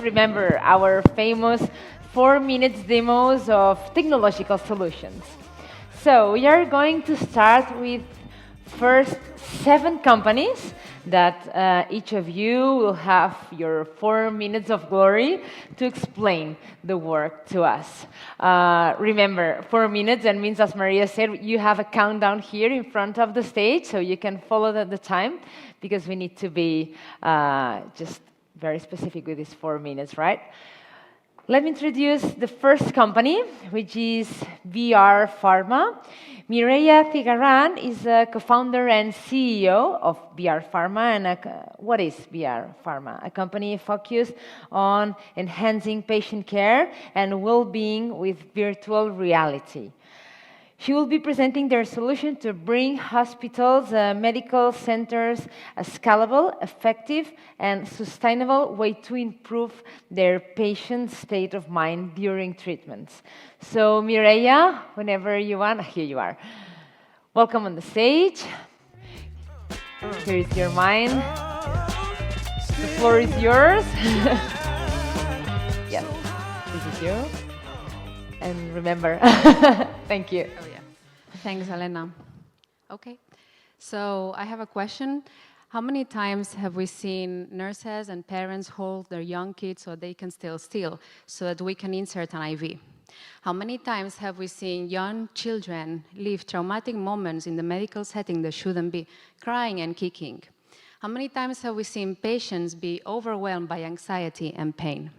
Remember our famous 4 minutes demos of technological solutions. So we are going to start with first 7 companies that each of you will have your 4 minutes of glory to explain the work to us. Remember, 4 minutes, that means, as Maria said, you have a countdown here in front of the stage, so you can follow the time, because we need to be just very specific with these 4 minutes, right? Let me introduce the first company, which is VRPharma. Mireia Cigarran is a co-founder and CEO of VRPharma. And what is VRPharma? A company focused on enhancing patient care and well-being with virtual reality. She will be presenting their solution to bring hospitals, medical centers a scalable, effective, and sustainable way to improve their patient's state of mind during treatments. So, Mireia, whenever you want, here you are. Welcome on the stage. Here is your mind. The floor is yours. Yes, this is you. And remember, thank you. Oh, yeah. Thanks, Elena. Okay, so I have a question. How many times have we seen nurses and parents hold their young kids so they can stay still, so that we can insert an IV? How many times have we seen young children live traumatic moments in the medical setting that shouldn't be, crying and kicking? How many times have we seen patients be overwhelmed by anxiety and pain?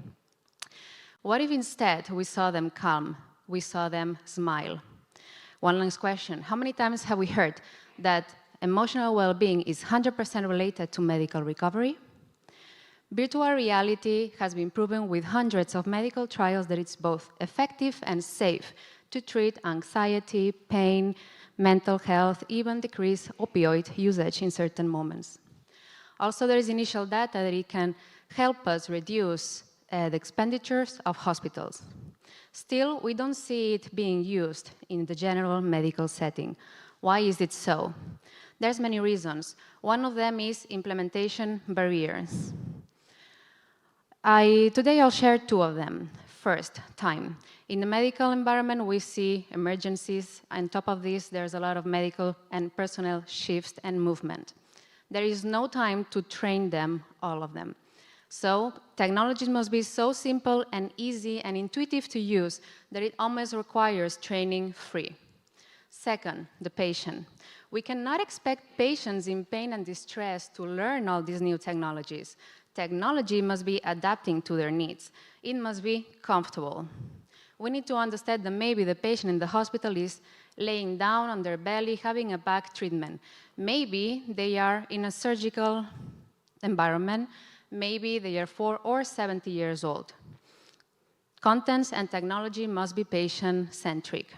What if instead we saw them calm, we saw them smile? One last question. How many times have we heard that emotional well-being is 100% related to medical recovery? Virtual reality has been proven with hundreds of medical trials that it's both effective and safe to treat anxiety, pain, mental health, even decrease opioid usage in certain moments. Also, there is initial data that it can help us reduce the expenditures of hospitals. Still, we don't see it being used in the general medical setting. Why is it so? There's many reasons. One of them is implementation barriers. Today I'll share 2 of them. First, time. In the medical environment, we see emergencies. On top of this, there's a lot of medical and personnel shifts and movement. There is no time to train them, all of them. So technologies must be so simple and easy and intuitive to use that it almost requires training free. Second, the patient. We cannot expect patients in pain and distress to learn all these new technologies. Technology must be adapting to their needs. It must be comfortable. We need to understand that maybe the patient in the hospital is laying down on their belly, having a back treatment. Maybe they are in a surgical environment. Maybe they are 4 or 70 years old. Contents and technology must be patient-centric.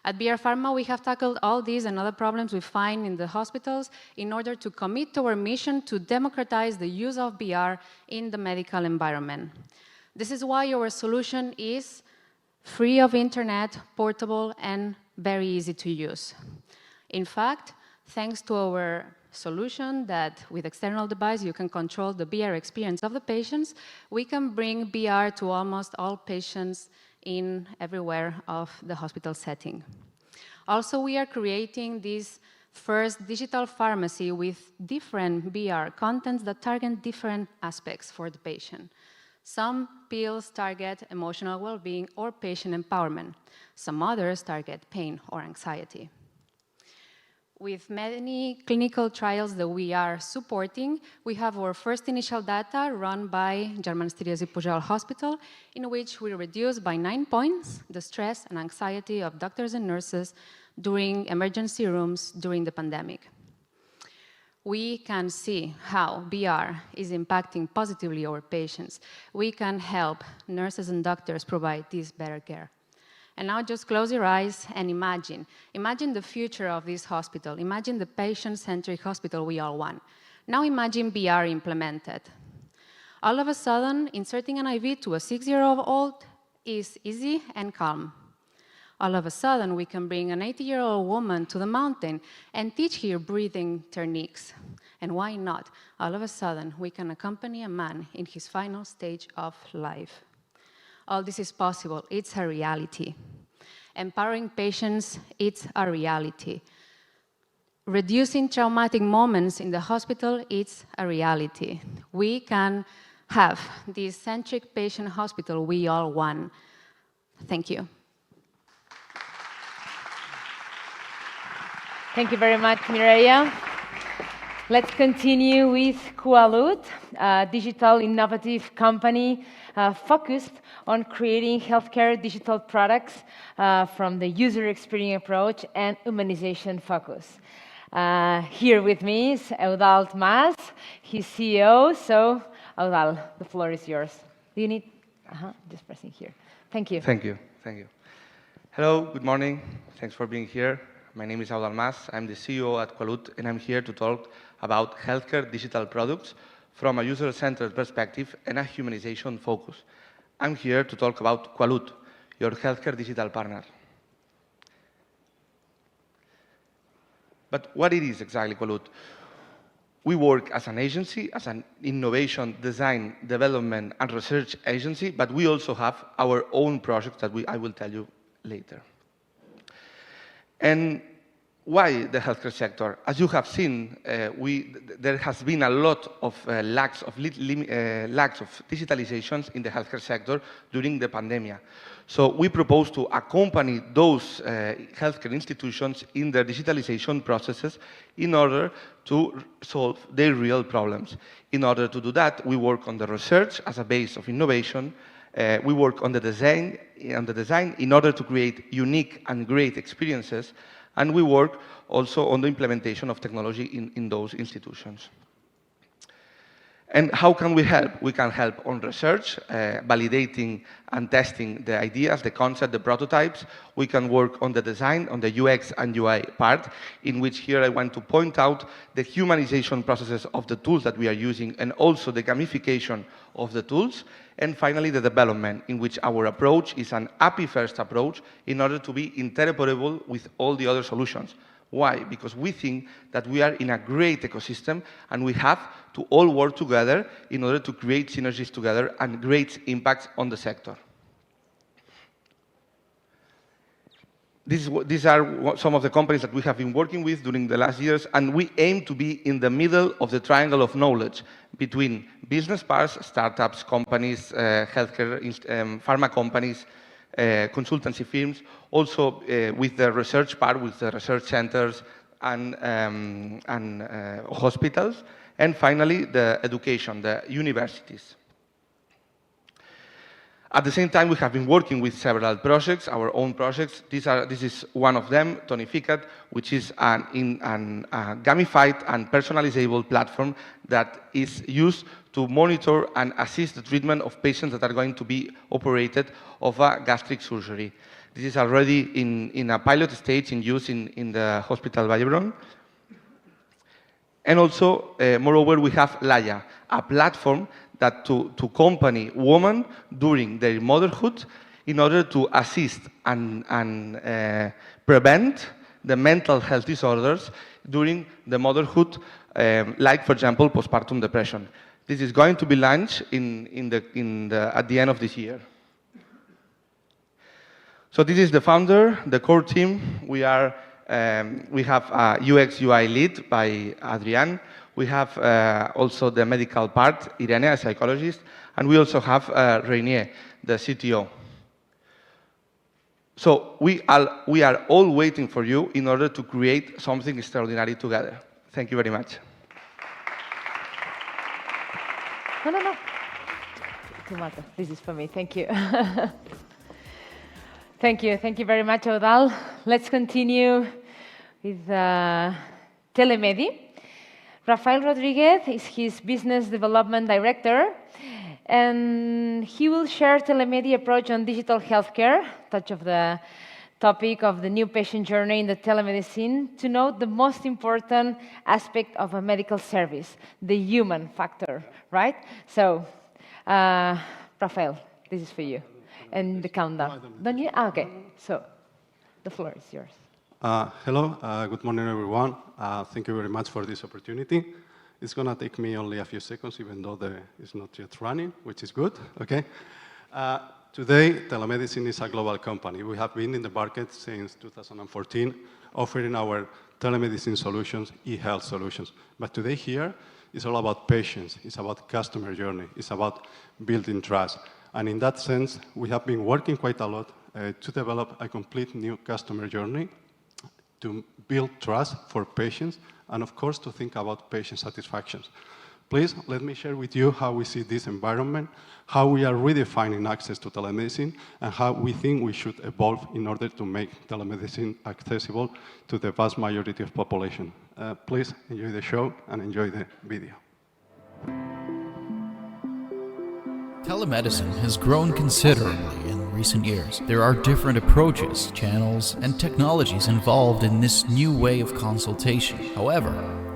At VRPharma, we have tackled all these and other problems we find in the hospitals in order to commit to our mission to democratize the use of VR in the medical environment. This is why our solution is free of internet, portable, and very easy to use. In fact, thanks to our solution that with external device you can control the VR experience of the patients, we can bring VR to almost all patients in everywhere of the hospital setting. Also, we are creating this first digital pharmacy with different VR contents that target different aspects for the patient. Some pills target emotional well-being or patient empowerment. Some others target pain or anxiety. With many clinical trials that we are supporting, we have our first initial data run by German Stiriesi Pujol Hospital, in which we reduced by 9 points the stress and anxiety of doctors and nurses during emergency rooms during the pandemic. We can see how VR is impacting positively our patients. We can help nurses and doctors provide this better care. And now just close your eyes and imagine. Imagine the future of this hospital. Imagine the patient-centric hospital we all want. Now imagine VR implemented. All of a sudden, inserting an IV to a 6-year-old is easy and calm. All of a sudden, we can bring an 80-year-old woman to the mountain and teach her breathing techniques. And why not? All of a sudden, we can accompany a man in his final stage of life. All this is possible. It's a reality. Empowering patients, it's a reality. Reducing traumatic moments in the hospital, it's a reality. We can have the centric patient hospital we all want. Thank you. Thank you very much, Mireia. Let's continue with Qualud, a digital innovative company focused on creating healthcare digital products from the user experience approach and humanization focus. Here with me is Eudald Mas, his CEO. So, Eudald, the floor is yours. Do you need? Just pressing here. Thank you. Thank you. Thank you. Hello, good morning. Thanks for being here. My name is Eudald Mas. I'm the CEO at Qualud, and I'm here to talk about healthcare digital products from a user-centered perspective and a humanization focus. I'm here to talk about Qualud, your healthcare digital partner. But what it is exactly, Qualud? We work as an agency, as an innovation, design, development, and research agency, but we also have our own projects that I will tell you later. And why the healthcare sector? As you have seen, there has been a lot of lacks of digitalizations in the healthcare sector during the pandemic. So we propose to accompany those healthcare institutions in their digitalization processes in order to solve their real problems. In order to do that, we work on the research as a base of innovation. We work on the design in order to create unique and great experiences. And we work also on the implementation of technology in those institutions. And how can we help? We can help on research, validating and testing the ideas, the concept, the prototypes. We can work on the design, on the UX and UI part, in which here I want to point out the humanization processes of the tools that we are using and also the gamification of the tools. And finally, the development, in which our approach is an API-first approach in order to be interoperable with all the other solutions. Why? Because we think that we are in a great ecosystem and we have to all work together in order to create synergies together and great impacts on the sector. These are some of the companies that we have been working with during the last years, and we aim to be in the middle of the triangle of knowledge between business parts, startups, companies, healthcare, pharma companies, consultancy firms, also with the research part, with the research centers and hospitals, and finally the education, the universities. At the same time, we have been working with several projects, our own projects. This is one of them, Tonificat, which is a gamified and personalizable platform that is used to monitor and assist the treatment of patients that are going to be operated of a gastric surgery. This is already in a pilot stage in use in the Hospital Vallebron. And also, moreover, we have Laia, a platform that to accompany women during their motherhood in order to assist and prevent the mental health disorders during the motherhood, like, for example, postpartum depression. This is going to be launched at the end of this year. So this is the founder, the core team. We have a UX UI lead by Adrian. We have also the medical part, Irene, a psychologist, and we also have Rainier, the CTO. So we are all waiting for you in order to create something extraordinary together. Thank you very much. No. Tomato, this is for me. Thank you. Thank you very much, Eudald. Let's continue with Telemedi. Rafael Rodriguez is his business development director, and he will share Telemedi approach on digital healthcare, touch of the topic of the new patient journey in the telemedicine, to note the most important aspect of a medical service, the human factor, right? So, Rafael, this is for you. And the countdown. Don't you? Okay, so the floor is yours. Hello, good morning, everyone. Thank you very much for this opportunity. It's going to take me only a few seconds, even though it's not yet running, which is good, okay? Today, telemedicine is a global company. We have been in the market since 2014, offering our telemedicine solutions, e-health solutions. But today here is all about patients. It's about customer journey. It's about building trust. And in that sense, we have been working quite a lot to develop a complete new customer journey, to build trust for patients, and of course, to think about patient satisfaction. Please, let me share with you how we see this environment, how we are redefining access to telemedicine, and how we think we should evolve in order to make telemedicine accessible to the vast majority of population. Please enjoy the show and enjoy the video. Telemedicine has grown considerably in recent years. There are different approaches, channels, and technologies involved in this new way of consultation. However,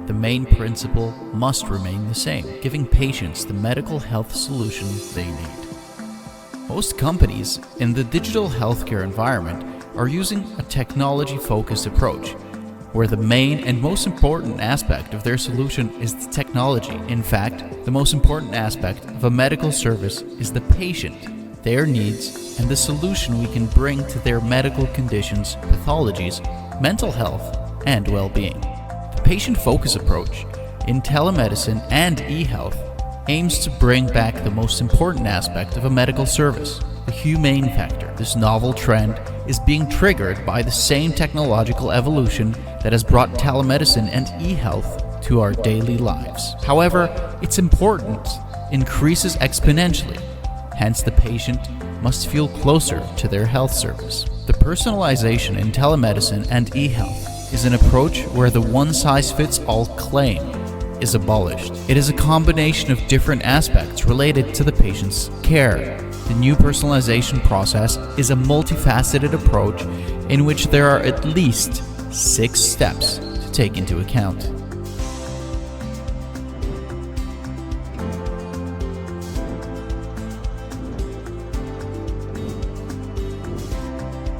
the main principle must remain the same, giving patients the medical health solution they need. Most companies in the digital healthcare environment are using a technology-focused approach, where the main and most important aspect of their solution is the technology. In fact, the most important aspect of a medical service is the patient, their needs, and the solution we can bring to their medical conditions, pathologies, mental health, and well-being. The patient-focused approach in telemedicine and e-health aims to bring back the most important aspect of a medical service, the humane factor. This novel trend is being triggered by the same technological evolution that has brought telemedicine and e-health to our daily lives. However, its importance increases exponentially. Hence, the patient must feel closer to their health service. The personalization in telemedicine and e-health is an approach where the one-size-fits-all claim is abolished. It is a combination of different aspects related to the patient's care. The new personalization process is a multifaceted approach in which there are at least 6 steps to take into account.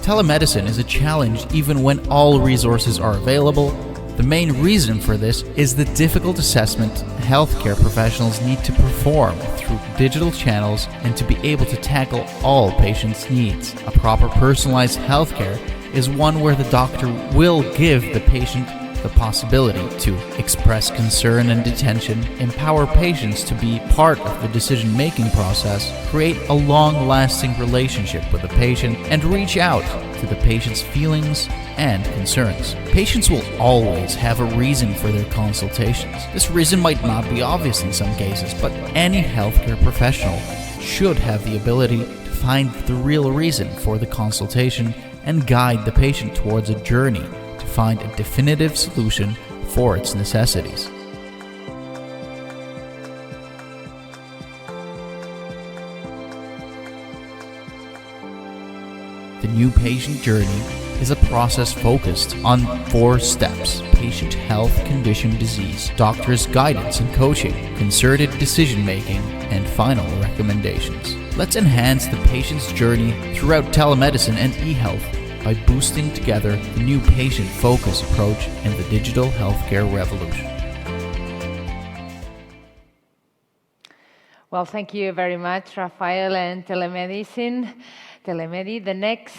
Telemedicine is a challenge even when all resources are available. The main reason for this is the difficult assessment healthcare professionals need to perform through digital channels and to be able to tackle all patients' needs. A proper personalized healthcare is one where the doctor will give the patient the possibility to express concern and attention, empower patients to be part of the decision-making process, create a long-lasting relationship with the patient, and reach out to the patient's feelings and concerns. Patients will always have a reason for their consultations. This reason might not be obvious in some cases, but any healthcare professional should have the ability to find the real reason for the consultation and guide the patient towards a journey to find a definitive solution for its necessities. The new patient journey is a process focused on 4 steps: patient health, condition, disease, doctor's guidance and coaching, concerted decision-making, and final recommendations. Let's enhance the patient's journey throughout telemedicine and e-health by boosting together the new patient-focused approach in the digital healthcare revolution. Well, thank you very much, Rafael and Telemedi. The next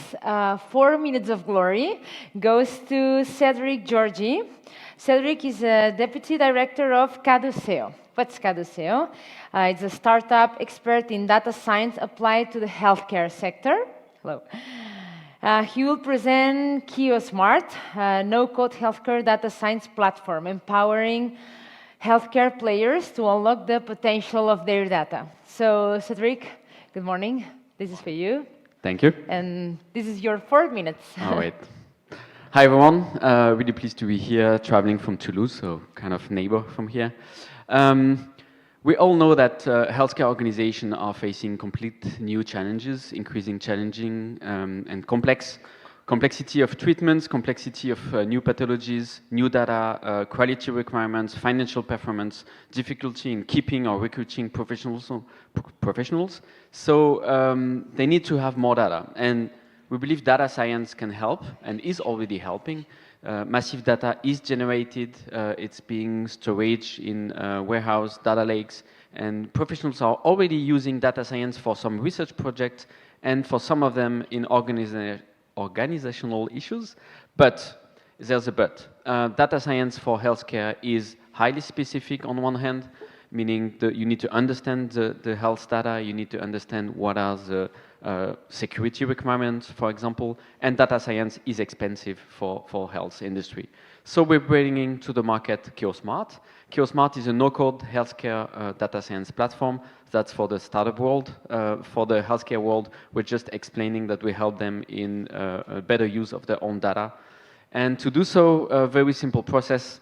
4 minutes of glory goes to Cedric Georgi. Cedric is a Deputy Director of Caduceo. What's Caduceo? It's a startup expert in data science applied to the healthcare sector. Hello. He will present KioSmart, a no-code healthcare data science platform, empowering healthcare players to unlock the potential of their data. So, Cedric, good morning. This is for you. Thank you. And this is your 4 minutes. Oh, wait. Hi, everyone. Really pleased to be here, traveling from Toulouse, so kind of neighbor from here. We all know that healthcare organizations are facing complete new challenges, increasing challenging and complexity of treatments, complexity of new pathologies, new data, quality requirements, financial performance, difficulty in keeping or recruiting professionals. So they need to have more data. And we believe data science can help and is already helping massive data is generated, it's being stored in warehouse, data lakes, and professionals are already using data science for some research projects and for some of them in organizational issues. But there's a but. Data science for healthcare is highly specific on one hand, meaning that you need to understand the health data, you need to understand what are the security requirements, for example, and data science is expensive for health industry. So we're bringing to the market KeoSmart. KeoSmart is a no-code healthcare data science platform. That's for the startup world. For the healthcare world, we're just explaining that we help them in a better use of their own data. And to do so, a very simple process.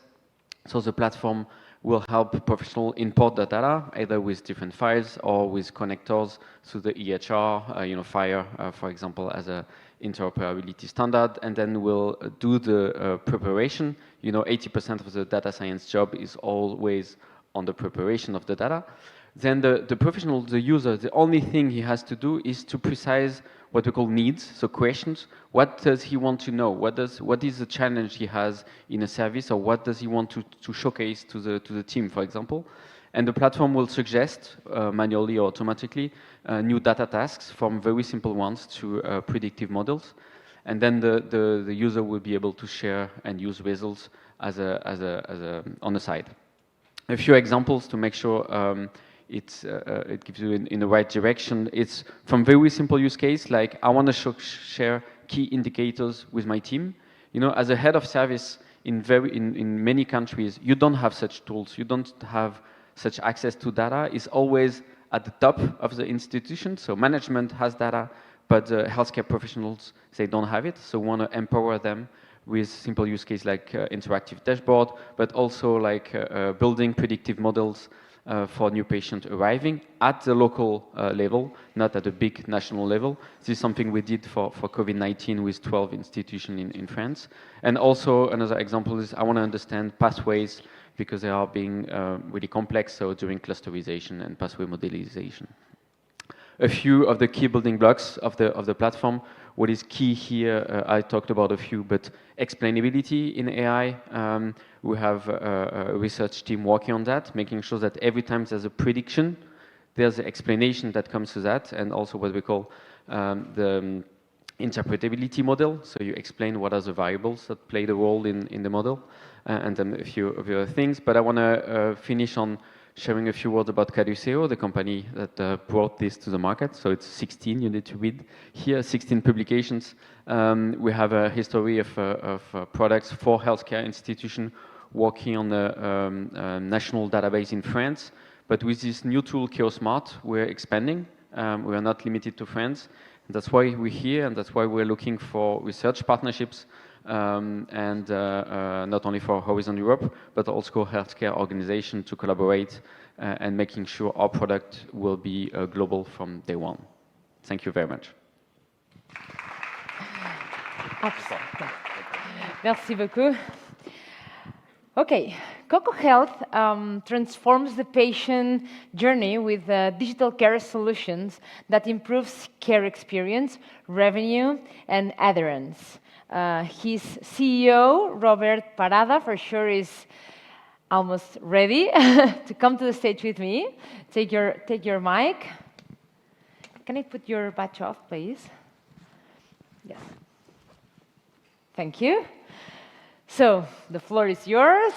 So the platform will help professionals import the data, either with different files or with connectors to the EHR, FHIR, for example, as a interoperability standard, and then we'll do the preparation. 80% of the data science job is always on the preparation of the data. Then the professional, the user, the only thing he has to do is to precise what we call needs, so questions. What does he want to know? What is the challenge he has in a service, or what does he want to showcase to the team, for example? And the platform will suggest, manually or automatically, new data tasks from very simple ones to predictive models. And then the user will be able to share and use results on the side. A few examples to make sure it gives you in the right direction. It's from very simple use case, like I want to share key indicators with my team. As a head of service in many countries, you don't have such tools. You don't have such access to data. It's always at the top of the institution. So management has data, but the healthcare professionals, they don't have it. So we want to empower them with simple use case like interactive dashboard, but also like building predictive models for new patients arriving at the local level, not at a big national level. This is something we did for COVID-19 with 12 institutions in France. And also another example is I want to understand pathways because they are being really complex, so during clusterization and pathway modelization. A few of the key building blocks of the platform. What is key here, I talked about a few, but explainability in AI. We have a research team working on that, making sure that every time there's a prediction, there's an explanation that comes to that, and also what we call the interpretability model. So you explain what are the variables that play the role in the model, and then a few of other things. But I want to finish on sharing a few words about Caduceo, the company that brought this to the market. So it's 16, you need to read here, 16 publications. We have a history of products for healthcare institutions working on the national database in France. But with this new tool, KeoSmart, we're expanding. We are not limited to France. And that's why we're here, and that's why we're looking for research partnerships, and not only for Horizon Europe, but also healthcare organizations to collaborate and making sure our product will be global from day one. Thank you very much. Merci beaucoup. Okay, COCO Health transforms the patient journey with digital care solutions that improves care experience, revenue, and adherence. His CEO, Robert Parada, for sure is almost ready to come to the stage with me. Take your mic. Can I put your badge off, please? Yes. Thank you. So the floor is yours.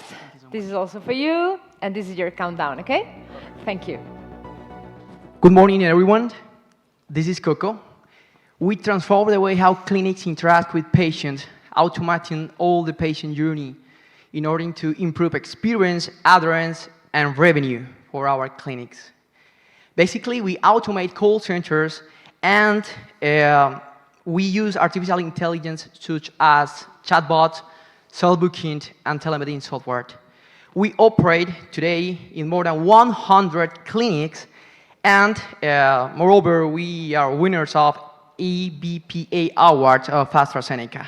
This is also for you, and this is your countdown, okay? Thank you. Good morning, everyone. This is COCO. We transform the way how clinics interact with patients, automating all the patient journey in order to improve experience, adherence, and revenue for our clinics. Basically, we automate call centers, and we use artificial intelligence such as chatbots, self-booking, and telemedicine software. We operate today in more than 100 clinics, and moreover, we are winners of EBPA Award of AstraZeneca.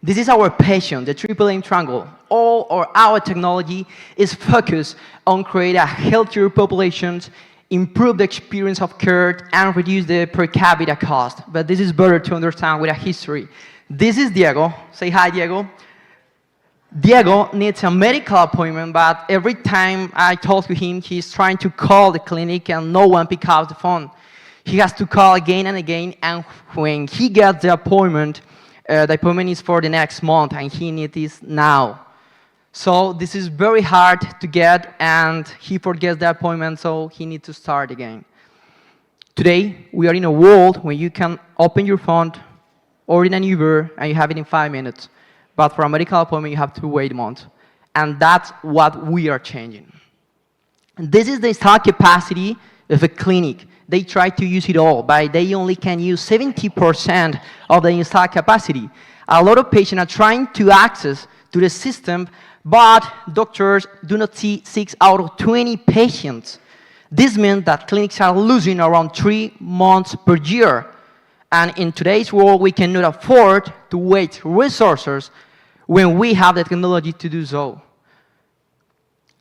This is our passion, the triple aim triangle. All of our technology is focused on creating a healthier population, improve the experience of care, and reduce the per capita cost. But this is better to understand with a history. This is Diego. Say hi, Diego. Diego needs a medical appointment, but every time I talk to him, he's trying to call the clinic and no one picks up the phone. He has to call again and again, and when he gets the appointment is for the next month, and he needs this now. So this is very hard to get, and he forgets the appointment, so he needs to start again. Today, we are in a world where you can open your phone, order an Uber, and you have it in 5 minutes. But for a medical appointment, you have to wait a month. And that's what we are changing. And this is the installed capacity of a clinic. They try to use it all, but they only can use 70% of the installed capacity. A lot of patients are trying to access to the system, but doctors do not see 6 out of 20 patients. This means that clinics are losing around 3 months per year. And in today's world, we cannot afford to waste resources when we have the technology to do so.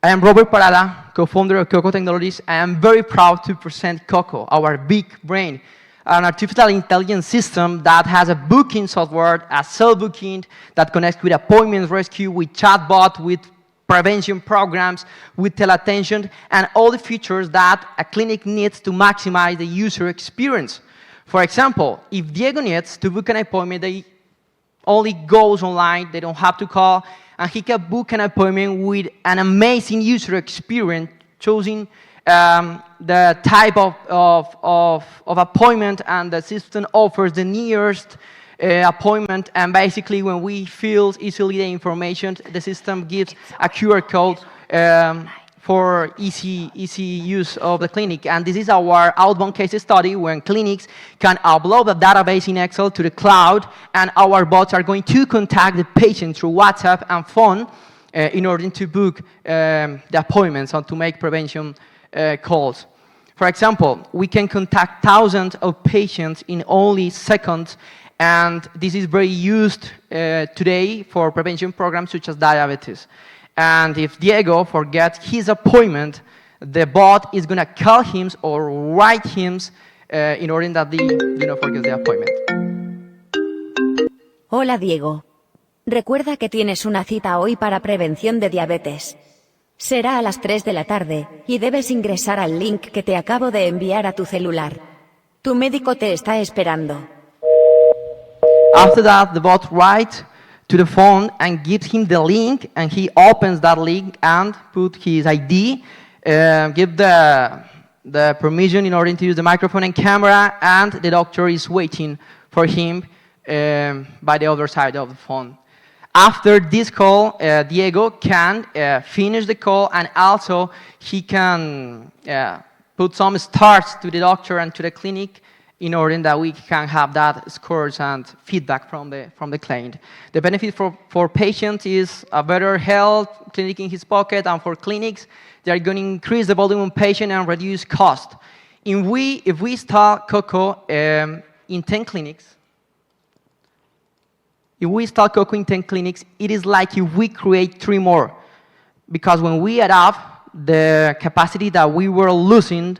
I am Robert Parada, co-founder of COCO Technologies. I am very proud to present COCO, our big brain, an artificial intelligence system that has a booking software, a self-booking that connects with appointment rescue, with chatbot, with prevention programs, with teleattention, and all the features that a clinic needs to maximize the user experience. For example, if Diego needs to book an appointment, they only goes online, they don't have to call, and he can book an appointment with an amazing user experience, choosing the type of appointment, and the system offers the nearest appointment, and basically when we fill easily the information, the system gives a QR code for easy use of the clinic. And this is our outbound case study when clinics can upload a database in Excel to the cloud, and our bots are going to contact the patient through WhatsApp and phone in order to book the appointments and to make prevention calls. For example, we can contact thousands of patients in only seconds, and this is very used today for prevention programs such as diabetes. And if Diego forgets his appointment, the bot is going to call him or write him in order that they do not forget the appointment. Hola Diego. Recuerda que tienes una cita hoy para prevención de diabetes. Será a las 3 de la tarde, y debes ingresar al link que te acabo de enviar a tu celular. Tu médico te está esperando. After that, the bot writes to the phone and gives him the link, and he opens that link and put his ID, give the permission in order to use the microphone and camera, and the doctor is waiting for him by the other side of the phone. After this call, Diego can finish the call, and also he can put some stars to the doctor and to the clinic in order that we can have that scores and feedback from the client. The benefit for patients is a better health clinic in his pocket, and for clinics, they are going to increase the volume of patient and reduce cost. If we start COCO in 10 clinics, it is like if we create 3 more, because when we add up the capacity that we were losing,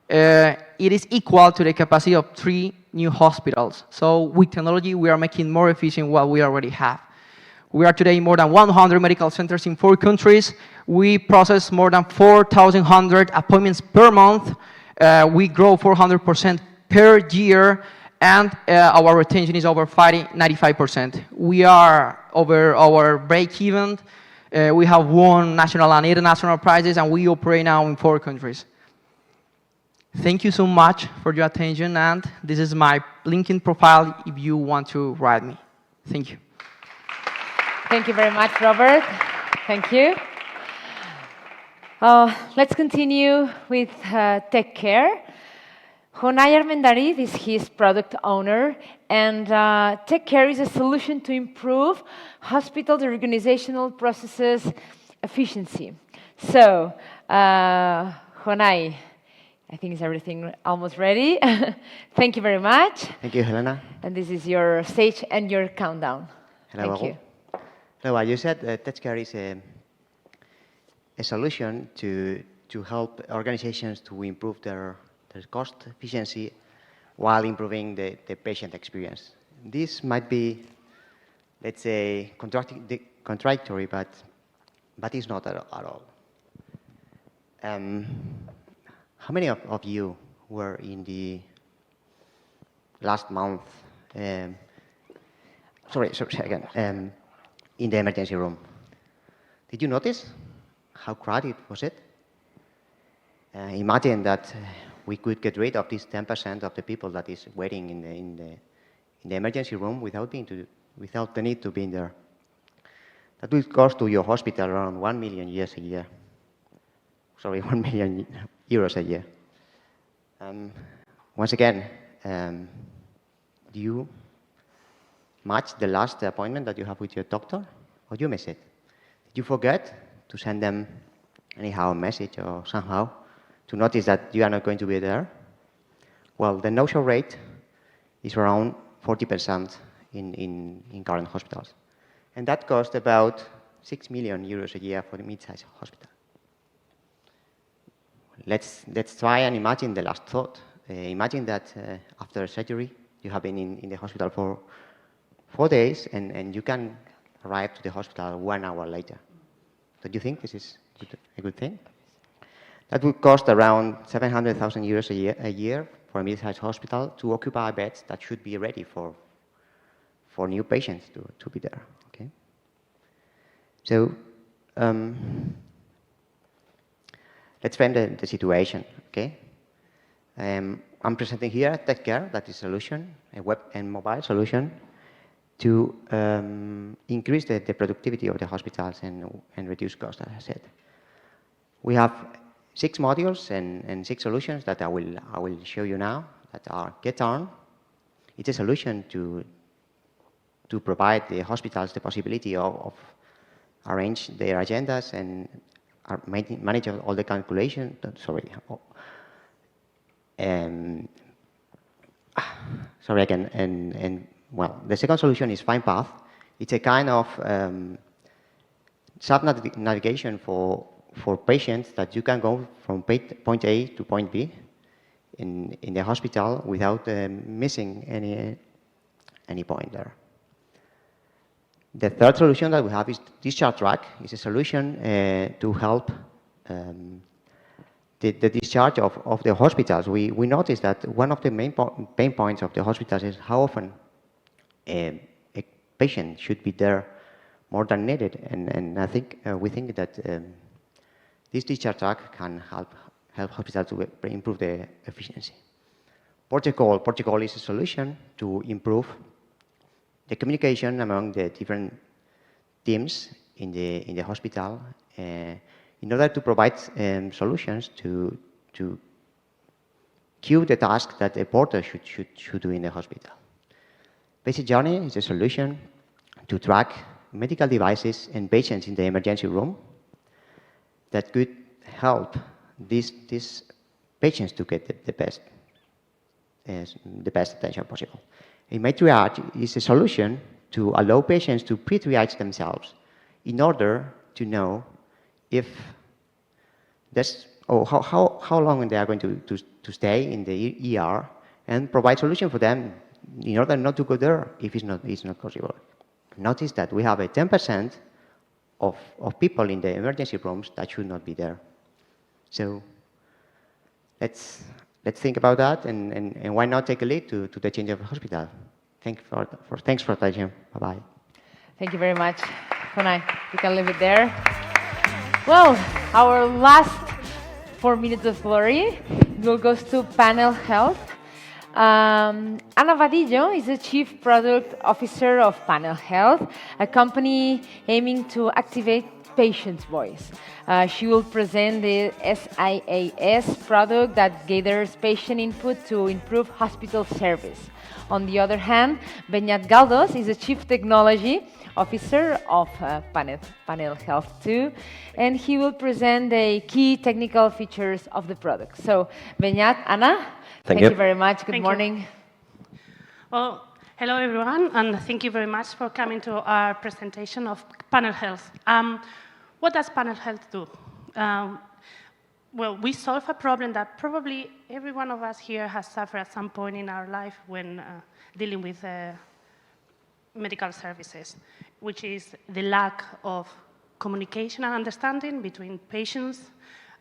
it is equal to the capacity of 3 new hospitals. So with technology, we are making more efficient what we already have. We are today in more than 100 medical centers in 4 countries. We process more than 4,100 appointments per month. We grow 400% per year, and our retention is over 95%. We are over our break-even. We have won national and international prizes, and we operate now in 4 countries. Thank you so much for your attention, and this is my LinkedIn profile if you want to write me. Thank you. Thank you very much, Robert. Thank you. Let's continue with Tech Care. Jonay Armendariz is his product owner, and Tech Care is a solution to improve hospitals' organizational processes efficiency. So, Jonay, I think is everything almost ready. Thank you very much. Thank you, Helena. And this is your stage and your countdown. Hello. Thank you. Hello, as you said, TechCare is a solution to help organizations to improve their cost efficiency while improving the patient experience. This might be, let's say, contradictory, but it's not at all. How many of you were in the last month, in the emergency room? Did you notice how crowded was it? Imagine that we could get rid of this 10% of the people that is waiting in the emergency room without the need to be in there. That will cost to your hospital around 1 million euros a year. Sorry, 1 million euros a year. Once again, do you match the last appointment that you have with your doctor, or do you miss it? Did you forget to send them anyhow a message or somehow to notice that you are not going to be there? Well, the no-show rate is around 40% in current hospitals. And that costs about 6 million euros a year for the mid-sized hospital. Let's try and imagine the last thought. Imagine that after surgery, you have been in the hospital for 4 days, and you can arrive to the hospital 1 hour later. Don't you think this is a good thing? That would cost around 700,000 euros a year for a mid-sized hospital to occupy beds that should be ready for new patients to be there. Okay. So let's frame the situation. Okay. I'm presenting here TechCare, that is a solution, a web and mobile solution to increase the productivity of the hospitals and reduce costs, as I said. We have 6 modules and 6 solutions that I will show you now that are Get On. It's a solution to provide the hospitals the possibility of arrange their agendas and manage all the calculations. Sorry again. And well, the second solution is Find Path. It's a kind of sub-navigation for patients that you can go from point A to point B in the hospital without missing any point there. The third solution that we have is Discharge Track. It's a solution to help the discharge of the hospitals. We noticed that one of the main pain points of the hospitals is how often a patient should be there more than needed. And I think we think that this discharge track can help hospitals to improve the efficiency. Protocol is a solution to improve the communication among the different teams in the hospital in order to provide solutions to queue the task that a porter should do in the hospital. Basic Journey is a solution to track medical devices and patients in the emergency room that could help these patients to get the best attention possible. A Triage is a solution to allow patients to pre-triage themselves in order to know if how long they are going to stay in the ER and provide solution for them in order not to go there if it's not possible. Notice that we have a 10% of people in the emergency rooms that should not be there. So let's think about that and why not take a lead to the change of the hospital. Thanks for attention. Bye-bye. Thank you very much, Jonai. You can leave it there. Well, our last 4 minutes of glory will go to Panel.health. Ana Vadillo is the Chief Product Officer of Panel.health, a company aiming to activate patient's voice. She will present the SIAS product that gathers patient input to improve hospital service. On the other hand, Beñat Galdos is the Chief Technology Officer of Panel.health too, and he will present the key technical features of the product. So, Beñat, Ana, thank you very much. Good morning. Well, hello everyone, and thank you very much for coming to our presentation of Panel.health. What does Panel.health do? Well, we solve a problem that probably every one of us here has suffered at some point in our life when dealing with medical services, which is the lack of communication and understanding between patients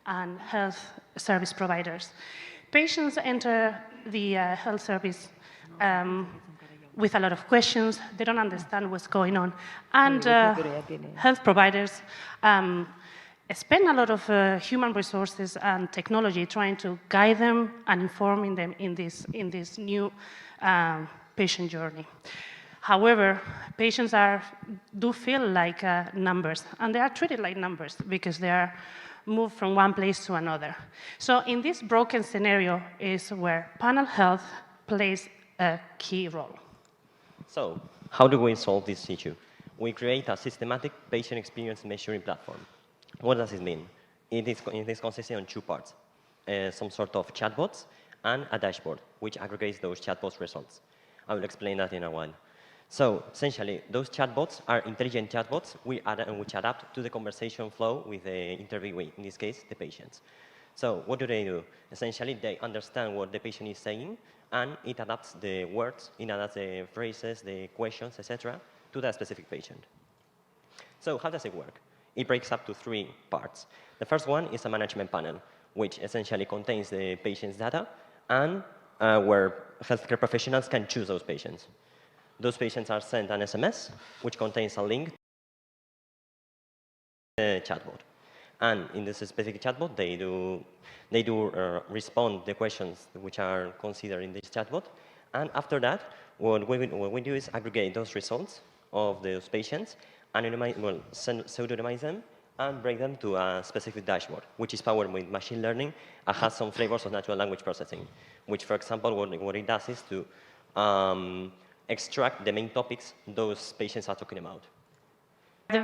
and health service providers. Patients enter the health service with a lot of questions. They don't understand what's going on. And health providers spend a lot of human resources and technology trying to guide them and informing them in this new patient journey. However, patients do feel like numbers, and they are treated like numbers because they are moved from one place to another. So in this broken scenario is where Panel Health plays a key role. So how do we solve this issue? We create a systematic patient experience measuring platform. What does it mean? It is consisting on two parts, some sort of chatbots and a dashboard, which aggregates those chatbots results. I will explain that in a while. So essentially, those chatbots are intelligent chatbots which adapt to the conversation flow with the interviewee, in this case, the patients. So what do? Essentially, they understand what the patient is saying, and it adapts the words, it adapts the phrases, the questions, etc., to that specific patient. So how does it work? It breaks up to 3 parts. The first one is a management panel, which essentially contains the patient's data and where healthcare professionals can choose those patients. Those patients are sent an SMS, which contains a link to the chatbot. And in this specific chatbot, they do respond the questions which are considered in this chatbot. And after that, what we do is aggregate those results of those patients, pseudonymize them, and bring them to a specific dashboard, which is powered with machine learning and has some flavors of natural language processing, which, for example, what it does is to extract the main topics those patients are talking about. The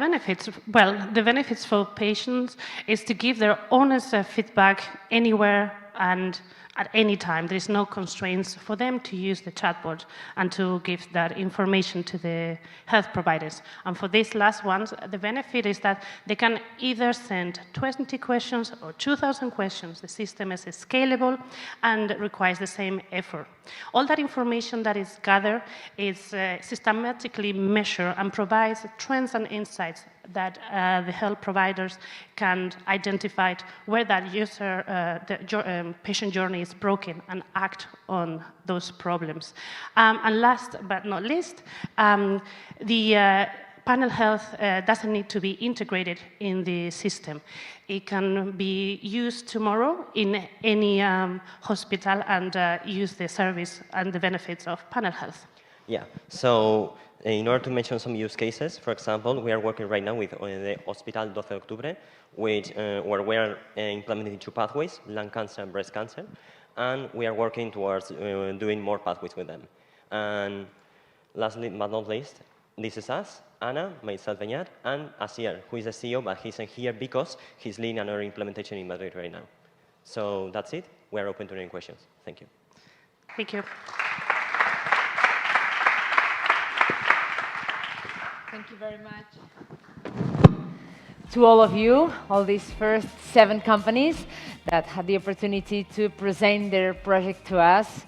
benefits for patients is to give their honest feedback anywhere and at any time. There is no constraints for them to use the chatbot and to give that information to the health providers. And for these last ones, the benefit is that they can either send 20 questions or 2,000 questions. The system is scalable and requires the same effort. All that information that is gathered is systematically measured and provides trends and insights that the health providers can identify where that patient journey is broken and act on those problems. And last but not least, the Panel Health doesn't need to be integrated in the system. It can be used tomorrow in any hospital and use the service and the benefits of Panel Health. Yeah, so in order to mention some use cases, for example, we are working right now with the Hospital 12 de Octubre, where we are implementing 2 pathways, lung cancer and breast cancer, and we are working towards doing more pathways with them. And lastly but not least, this is us, Anna, myself, Beñat, and Asier, who is the CEO, but he's not here because he's leading another implementation in Madrid right now. So that's it. We are open to any questions. Thank you. Thank you. Thank you very much to all of you, all these first 7 companies that had the opportunity to present their project to us.